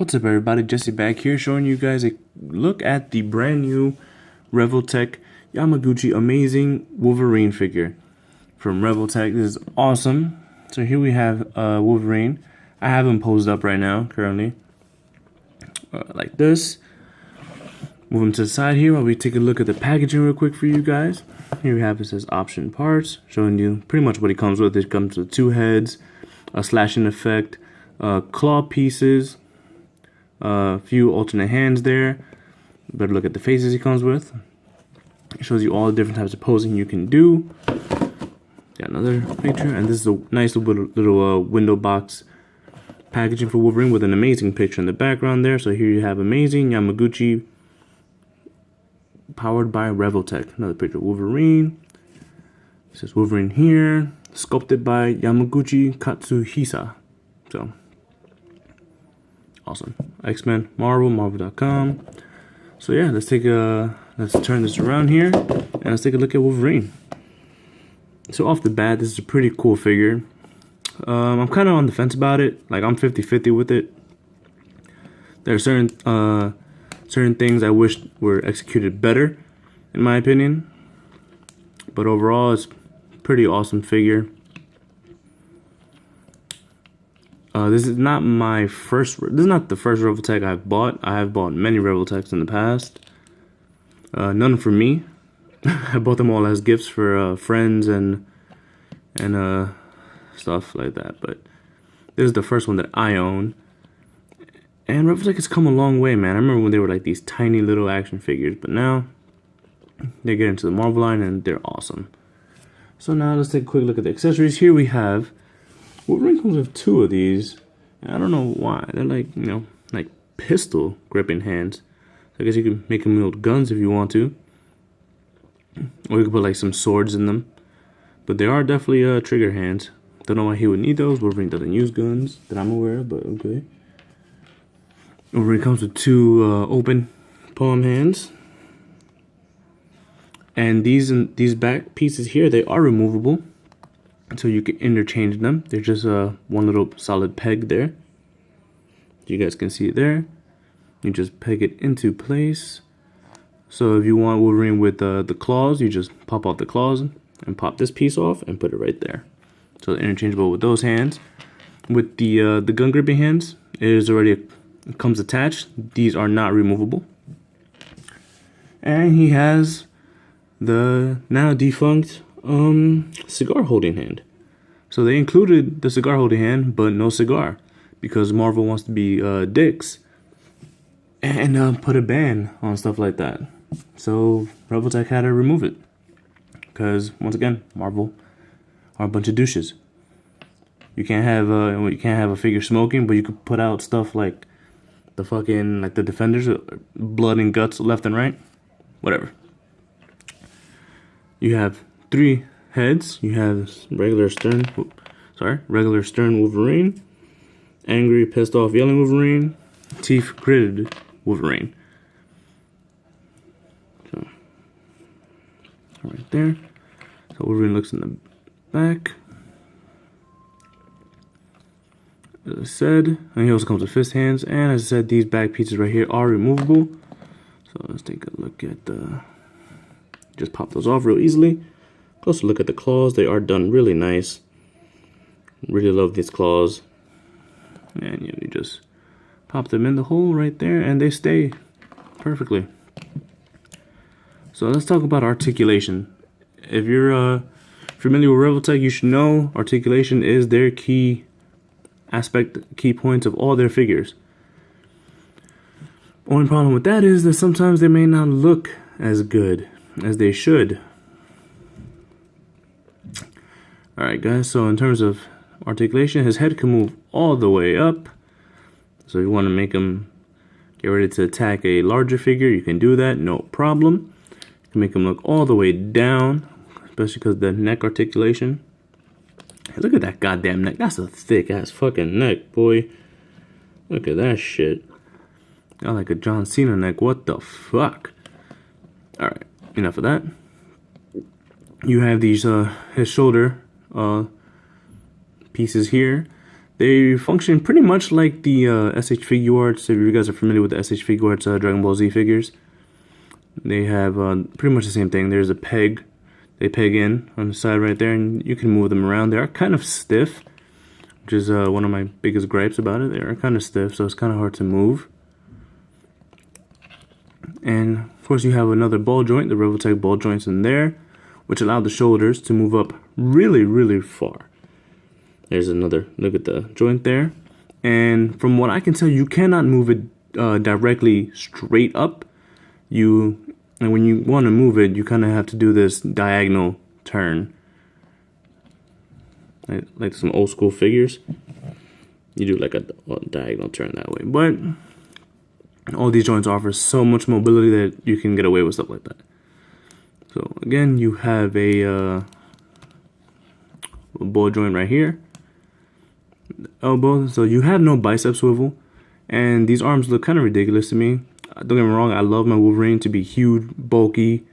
What's up everybody, Jesse back here showing you guys a look at the brand new Revoltech Yamaguchi amazing Wolverine figure from Revoltech. This is awesome. So here we have Wolverine. I have him posed up right now currently like this. Move him to the side here while we take a look at the packaging real quick for you guys. Here we have, it says option parts, showing you pretty much what he comes with. It comes with 2 heads, a slashing effect, claw pieces, a few alternate hands there. Better look at the faces he comes with. It shows you all the different types of posing you can do. Got another picture, and this is a nice little window box packaging for Wolverine with an amazing picture in the background there. So here you have amazing Yamaguchi powered by Revoltech. Another picture of Wolverine. It says Wolverine here, sculpted by Yamaguchi Katsuhisa. So awesome. X-Men, Marvel, Marvel.com. So yeah, let's turn this around here and let's take a look at Wolverine. So off the bat, this is a pretty cool figure. I'm kind of on the fence about it. Like, I'm 50-50 with it. There are certain things I wish were executed better, in my opinion. But overall, it's a pretty awesome figure. This is not the first Revoltech I've bought. I have bought many Revoltechs in the past. None for me. I bought them all as gifts for friends and stuff like that. But this is the first one that I own. And Revoltech has come a long way, man. I remember when they were like these tiny little action figures, but now they get into the Marvel line and they're awesome. So now let's take a quick look at the accessories. Here we have Wolverine comes with 2 of these. I don't know why. They're like, like pistol gripping hands. So I guess you can make them wield guns if you want to. Or you could put like some swords in them. But they are definitely trigger hands. Don't know why he would need those. Wolverine doesn't use guns that I'm aware of, but okay. Wolverine comes with 2 open palm hands. And these back pieces here, they are removable. So you can interchange them. They're just one little solid peg there. You guys can see it there. You just peg it into place. So if you want Wolverine with the claws, you just pop off the claws and pop this piece off and put it right there. So interchangeable with those hands. With the gun gripping hands, it comes attached. These are not removable. And he has the now defunct cigar holding hand. So they included the cigar holding hand, but no cigar, because Marvel wants to be dicks and put a ban on stuff like that. So Revoltech had to remove it, because once again, Marvel are a bunch of douches. You can't have a figure smoking, but you could put out stuff like the Defenders, blood and guts left and right, whatever. You have 3 heads. You have regular stern Wolverine, angry, pissed off, yelling Wolverine, teeth gritted Wolverine. So right there. So Wolverine looks in the back, as I said, and he also comes with fist hands. And as I said, these back pieces right here are removable. So let's take a look at just pop those off real easily. Closer look at the claws. They are done really nice. Really love these claws. And you just pop them in the hole right there and they stay perfectly. So let's talk about articulation. If you're familiar with Revoltech, you should know articulation is their key points of all their figures. Only problem with that is that sometimes they may not look as good as they should. Alright guys, so in terms of articulation, his head can move all the way up. So if you want to make him get ready to attack a larger figure, you can do that, no problem. You can make him look all the way down, especially because of the neck articulation. Hey, look at that goddamn neck. That's a thick ass fucking neck, boy. Look at that shit. Got like a John Cena neck. What the fuck? Alright, enough of that. You have these his shoulder pieces here. They function pretty much like the SH Figuarts. If you guys are familiar with the SH Figuarts Dragon Ball Z figures, they have pretty much the same thing. There's a peg. They peg in on the side right there, and you can move them around. They are kind of stiff, which is one of my biggest gripes about it. They are kind of stiff, so it's kind of hard to move. And of course you have another ball joint, the Revoltech ball joints in there, which allow the shoulders to move up really, really far. There's another look at the joint there. And from what I can tell, you cannot move it directly straight up. And when you want to move it, you kind of have to do this diagonal turn. Like some old school figures. You do like a diagonal turn that way. But all these joints offer so much mobility that you can get away with stuff like that. So again, you have a ball joint right here. Elbow, so you have no bicep swivel, and these arms look kind of ridiculous to me. Don't get me wrong, I love my Wolverine to be huge, bulky,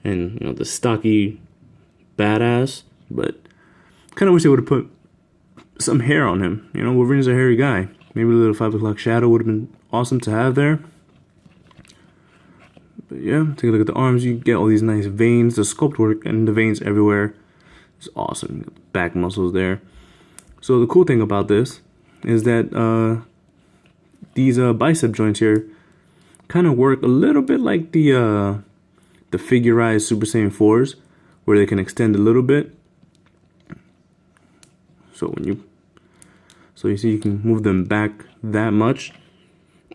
and the stocky badass, but kind of wish they would have put some hair on him. Wolverine's a hairy guy. Maybe a little 5 o'clock shadow would have been awesome to have there. But yeah, take a look at the arms. You get all these nice veins, the sculpt work and the veins everywhere. It's awesome. Back muscles there. So the cool thing about this is that these bicep joints here kind of work a little bit like the figurized Super Saiyan 4s, where they can extend a little bit. So you see you can move them back that much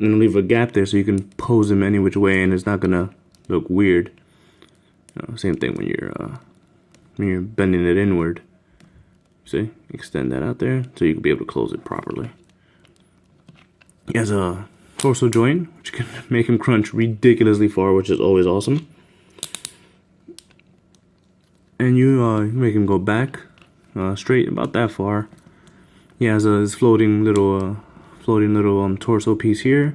and leave a gap there so you can pose them any which way and it's not gonna look weird. Same thing when you're bending it inward. See, extend that out there so you can be able to close it properly. He has a torso joint, which can make him crunch ridiculously far, which is always awesome. And you make him go back straight about that far. He has his floating little torso piece here.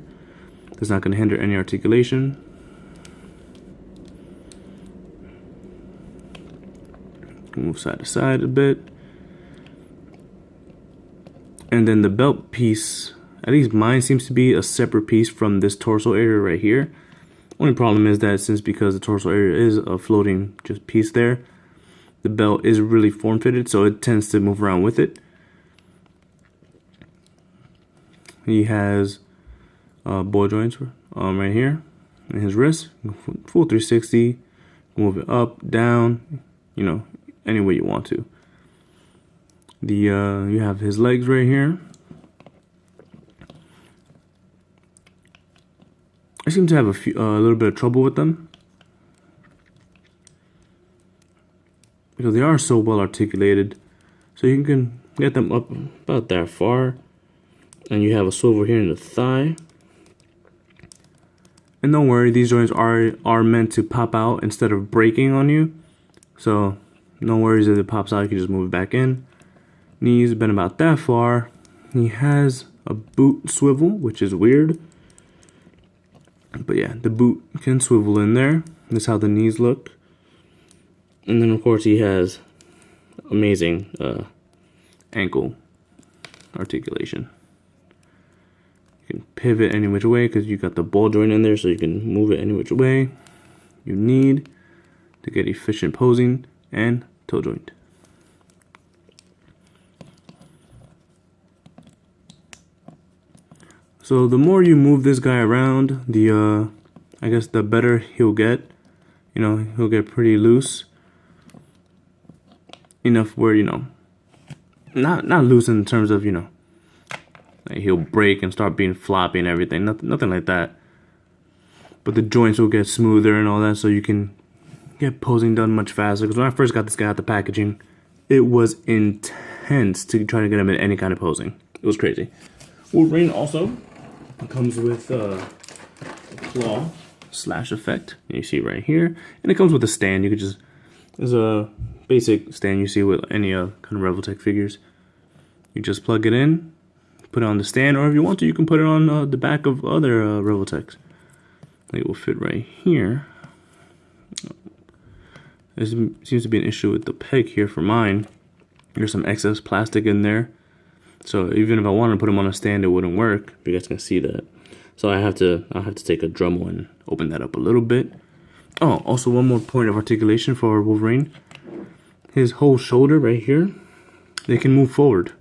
That's not going to hinder any articulation. Move side to side a bit. And then the belt piece, at least mine seems to be a separate piece from this torso area right here. Only problem is that because the torso area is a floating just piece there, the belt is really form fitted, so it tends to move around with it. He has ball joints right here in his wrist, full 360, move it up, down, any way you want to. You have his legs right here. I seem to have a little bit of trouble with them because they are so well articulated. So you can get them up about that far, and you have a swivel here in the thigh. And don't worry, these joints are meant to pop out instead of breaking on you. So no worries if it pops out, you can just move it back in. Knees been about that far. He has a boot swivel, which is weird. But yeah, the boot can swivel in there. That's how the knees look. And then of course he has amazing ankle articulation. You can pivot any which way because you got the ball joint in there, so you can move it any which way you need to get efficient posing and toe joint. So the more you move this guy around, I guess the better he'll get. He'll get pretty loose. Enough where, not loose in terms of, like he'll break and start being floppy and everything. Nothing like that. But the joints will get smoother and all that, so you can get posing done much faster. Because when I first got this guy out the packaging, it was intense to try to get him in any kind of posing. It was crazy. Wolverine also comes with a claw slash effect. You see right here, and it comes with a stand. You could just, there's a basic stand you see with any kind of Revoltech figures. You just plug it in, put it on the stand, or if you want to, you can put it on the back of other Revoltechs. It will fit right here. There seems to be an issue with the peg here for mine. There's some excess plastic in there. So even if I wanted to put him on a stand, it wouldn't work. You guys can see that. So I'll have to take a Dremel and open that up a little bit. Oh, also one more point of articulation for Wolverine. His whole shoulder right here, they can move forward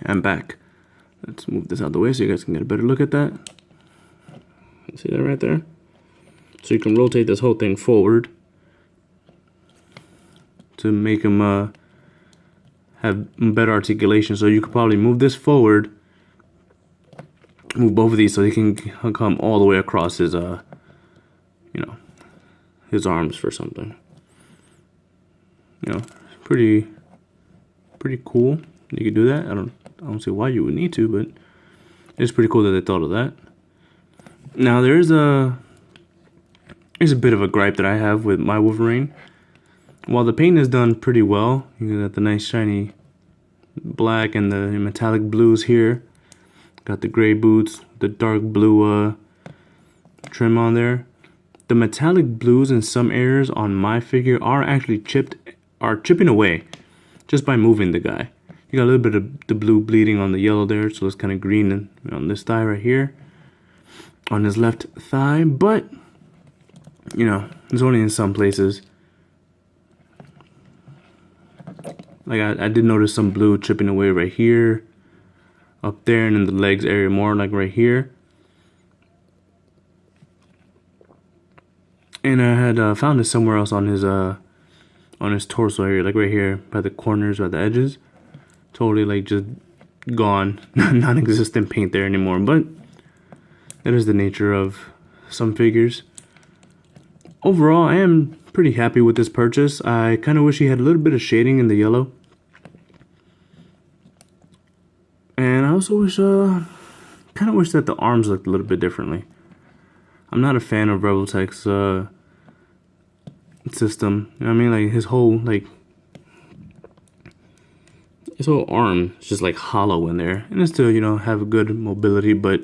and back. Let's move this out of the way so you guys can get a better look at that. See that right there? So you can rotate this whole thing forward to make him have better articulation. So you could probably move this forward, move both of these so he can come all the way across his his arms for something. Pretty cool. You could do that. I don't see why you would need to, but it's pretty cool that they thought of that. Now there's a bit of a gripe that I have with my Wolverine. While the paint is done pretty well, you got the nice shiny black and the metallic blues here. Got the gray boots, the dark blue trim on there. The metallic blues in some areas on my figure are actually chipping away just by moving the guy. You got a little bit of the blue bleeding on the yellow there, so it's kind of green on this thigh right here, on his left thigh, but it's only in some places. Like I did notice some blue chipping away right here, up there, and in the legs area more, like right here. And I had found it somewhere else on his torso area, like right here by the corners or the edges. Totally like just gone, non-existent paint there anymore. But that is the nature of some figures. Overall, I am pretty happy with this purchase. I kind of wish he had a little bit of shading in the yellow. And I also wish, kind of wish that the arms looked a little bit differently. I'm not a fan of Revoltech's system. You know what I mean? Like his whole arm is just like hollow in there, and it's to have a good mobility. But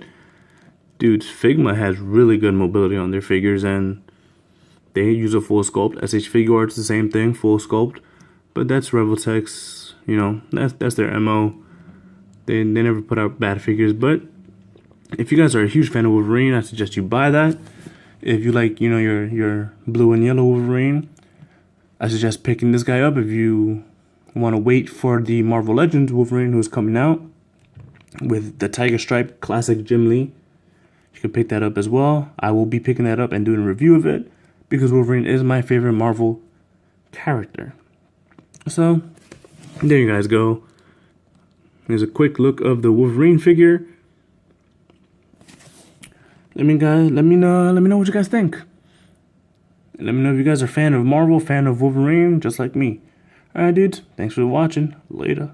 dude, Figma has really good mobility on their figures, and they use a full sculpt. SH Figure Art's the same thing, full sculpt. But that's Revoltech's. That's their MO. They never put out bad figures. But if you guys are a huge fan of Wolverine, I suggest you buy that. If you like, your blue and yellow Wolverine, I suggest picking this guy up. If you want to wait for the Marvel Legends Wolverine who's coming out with the Tiger Stripe Classic Jim Lee, you can pick that up as well. I will be picking that up and doing a review of it because Wolverine is my favorite Marvel character. So, there you guys go. Here's a quick look of the Wolverine figure. Let me know what you guys think. Let me know if you guys are a fan of Marvel, fan of Wolverine, just like me. Alright, dudes. Thanks for watching. Later.